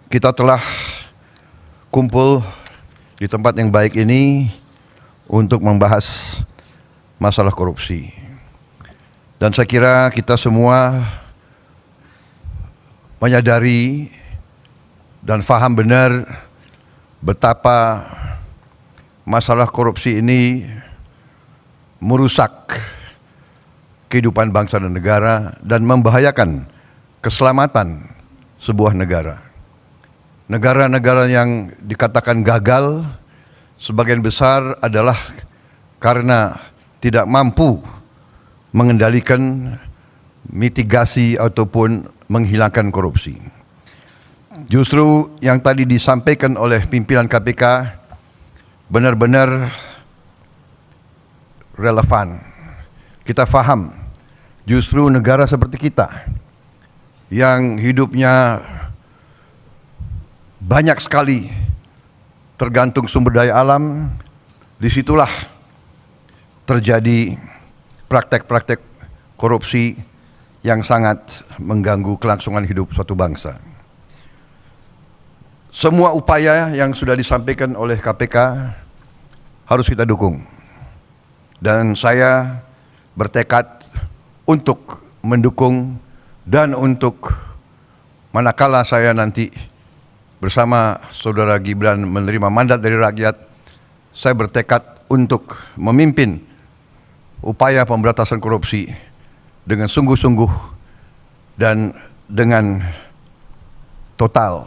kita telah kumpul di tempat yang baik ini untuk membahas masalah korupsi. Dan saya kira kita semua menyadari dan faham benar betapa masalah korupsi ini merusak kehidupan bangsa dan negara dan membahayakan keselamatan sebuah negara. Negara-negara yang dikatakan gagal sebagian besar adalah karena tidak mampu mengendalikan mitigasi ataupun menghilangkan korupsi. Justru yang tadi disampaikan oleh pimpinan KPK benar-benar relevan. Kita faham justru negara seperti kita yang hidupnya banyak sekali tergantung sumber daya alam, disitulah terjadi praktek-praktek korupsi yang sangat mengganggu kelangsungan hidup suatu bangsa. Semua upaya yang sudah disampaikan oleh KPK harus kita dukung. Dan saya bertekad untuk mendukung dan untuk manakala saya nanti bersama Saudara Gibran menerima mandat dari rakyat, saya bertekad untuk memimpin upaya pemberantasan korupsi dengan sungguh-sungguh dan dengan total.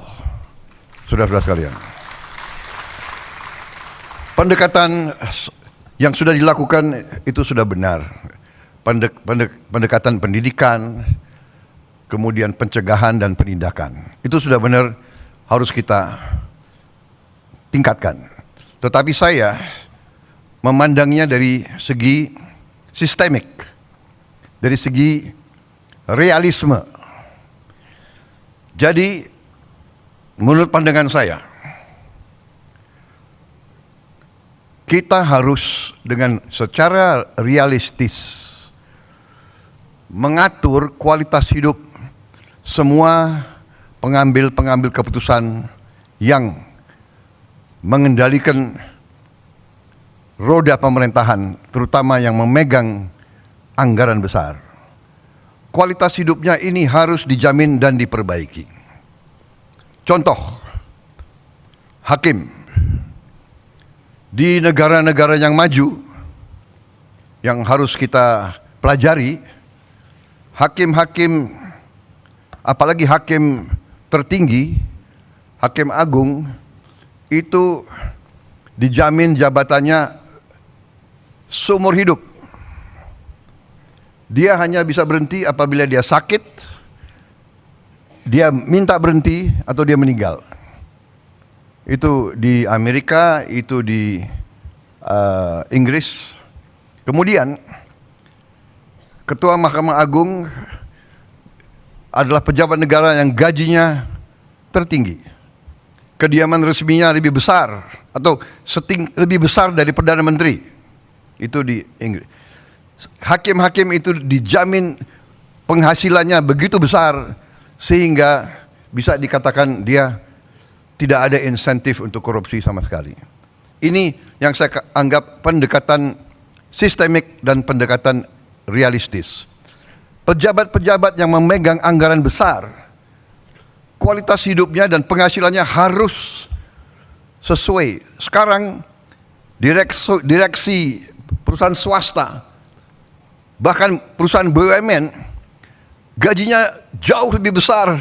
Saudara-saudara sekalian, pendekatan yang sudah dilakukan itu sudah benar. Pendekatan pendidikan, kemudian pencegahan dan penindakan, itu sudah benar, harus kita tingkatkan. Tetapi saya memandangnya dari segi sistemik, dari segi realisme. Jadi menurut pandangan saya, kita harus dengan secara realistis mengatur kualitas hidup semua pengambil keputusan yang mengendalikan roda pemerintahan, terutama yang memegang anggaran besar. Kualitas hidupnya ini harus dijamin dan diperbaiki. Contoh, hakim di negara-negara yang maju yang harus kita pelajari, hakim-hakim, apalagi hakim tertinggi, hakim agung, itu dijamin jabatannya seumur hidup. Dia hanya bisa berhenti apabila dia sakit, dia minta berhenti, atau dia meninggal. Itu di Amerika, itu di Inggris. Kemudian Ketua Mahkamah Agung adalah pejabat negara yang gajinya tertinggi. Kediaman resminya lebih besar atau lebih besar dari Perdana Menteri. Itu di Inggris. Hakim-hakim itu dijamin penghasilannya begitu besar sehingga bisa dikatakan dia tidak ada insentif untuk korupsi sama sekali. Ini yang saya anggap pendekatan sistemik dan pendekatan realistis. Pejabat-pejabat yang memegang anggaran besar, kualitas hidupnya dan penghasilannya harus sesuai. Sekarang direksi perusahaan swasta, bahkan perusahaan BUMN, gajinya jauh lebih besar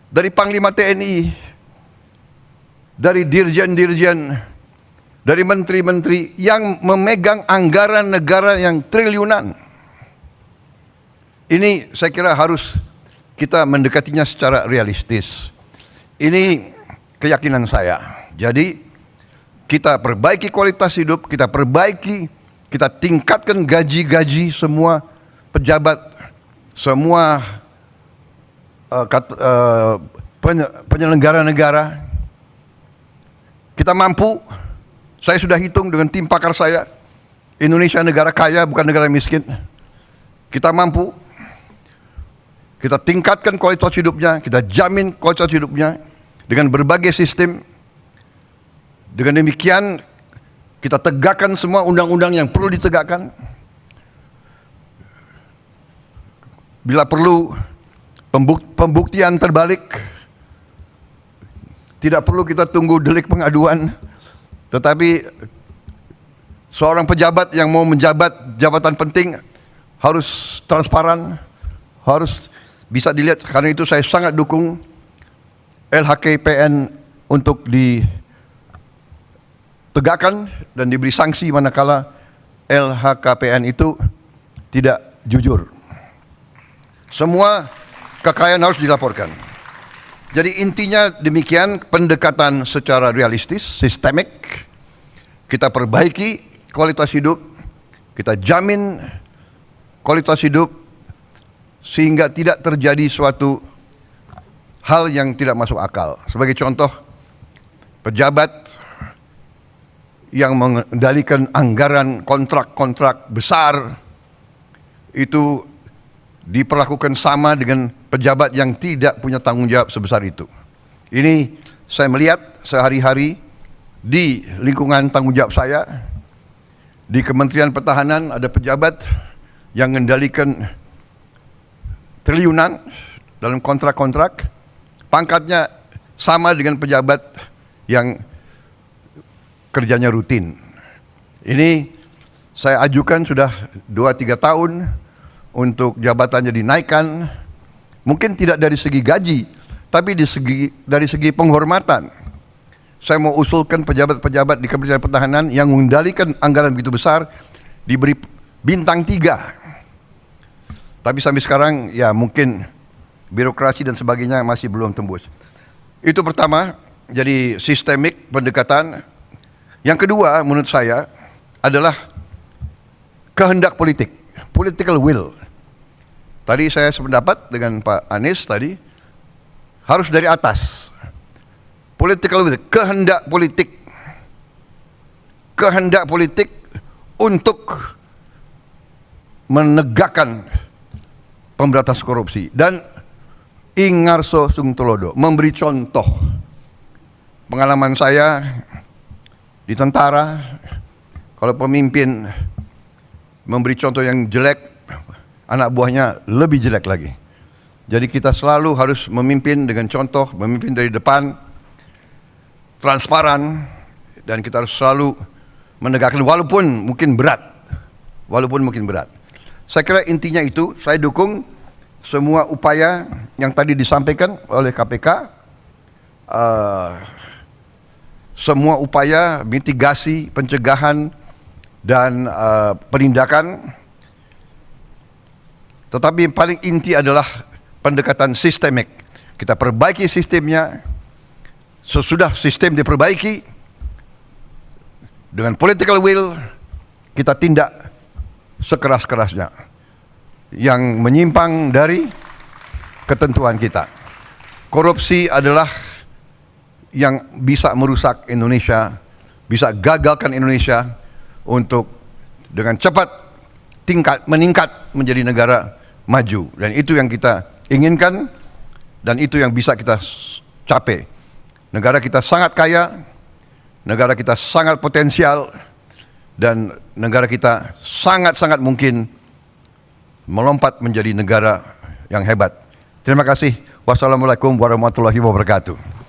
dari Panglima TNI, dari dirjen-dirjen, dari menteri-menteri yang memegang anggaran negara yang triliunan. Ini saya kira harus kita mendekatinya secara realistis. Ini keyakinan saya. Jadi kita perbaiki kualitas hidup, kita tingkatkan gaji-gaji semua pejabat, semua penyelenggara negara. Kita mampu, saya sudah hitung dengan tim pakar saya, Indonesia negara kaya bukan negara miskin. Kita mampu, kita tingkatkan kualitas hidupnya, kita jamin kualitas hidupnya, dengan berbagai sistem. Dengan demikian kita tegakkan semua undang-undang yang perlu ditegakkan. Bila perlu pembuktian terbalik, tidak perlu kita tunggu delik pengaduan, tetapi seorang pejabat yang mau menjabat jabatan penting harus transparan, harus bisa dilihat. Karena itu saya sangat dukung LHKPN untuk ditegakkan dan diberi sanksi manakala LHKPN itu tidak jujur. Semua kekayaan harus dilaporkan. Jadi intinya demikian, pendekatan secara realistis, sistemik. Kita perbaiki kualitas hidup, kita jamin kualitas hidup sehingga tidak terjadi suatu hal yang tidak masuk akal. Sebagai contoh, pejabat yang mengendalikan anggaran kontrak-kontrak besar itu diperlakukan sama dengan pejabat yang tidak punya tanggung jawab sebesar itu. Ini saya melihat sehari-hari di lingkungan tanggung jawab saya. Di Kementerian Pertahanan ada pejabat yang mengendalikan triliunan dalam kontrak-kontrak. Pangkatnya sama dengan pejabat yang kerjanya rutin. Ini saya ajukan sudah 2-3 tahun untuk jabatannya dinaikkan, mungkin tidak dari segi gaji, tapi dari segi penghormatan. Saya mau usulkan pejabat-pejabat di Kementerian Pertahanan yang mengendalikan anggaran begitu besar diberi bintang 3. Tapi sampai sekarang ya mungkin birokrasi dan sebagainya masih belum tembus. Itu pertama, jadi sistemik pendekatan. Yang kedua menurut saya adalah kehendak politik, political will. Tadi saya sependapat dengan Pak Anies tadi, harus dari atas. Political will, kehendak politik. Kehendak politik untuk menegakkan pemberantasan korupsi. Dan Ingarso Sungtulodo memberi contoh. Pengalaman saya di tentara, kalau pemimpin memberi contoh yang jelek, anak buahnya lebih jelek lagi. Jadi kita selalu harus memimpin dengan contoh, memimpin dari depan, transparan, dan kita harus selalu menegakkan walaupun mungkin berat. Saya kira intinya itu, saya dukung semua upaya yang tadi disampaikan oleh KPK, semua upaya mitigasi, pencegahan, dan penindakan. Tetapi yang paling inti adalah pendekatan sistemik. Kita perbaiki sistemnya. Sesudah sistem diperbaiki, dengan political will, kita tindak sekeras-kerasnya yang menyimpang dari ketentuan kita. Korupsi adalah yang bisa merusak Indonesia, bisa gagalkan Indonesia untuk dengan cepat meningkat menjadi negara maju. Dan itu yang kita inginkan, dan itu yang bisa kita capai. Negara kita sangat kaya, negara kita sangat potensial, dan negara kita sangat-sangat mungkin melompat menjadi negara yang hebat. Terima kasih. Wassalamualaikum warahmatullahi wabarakatuh.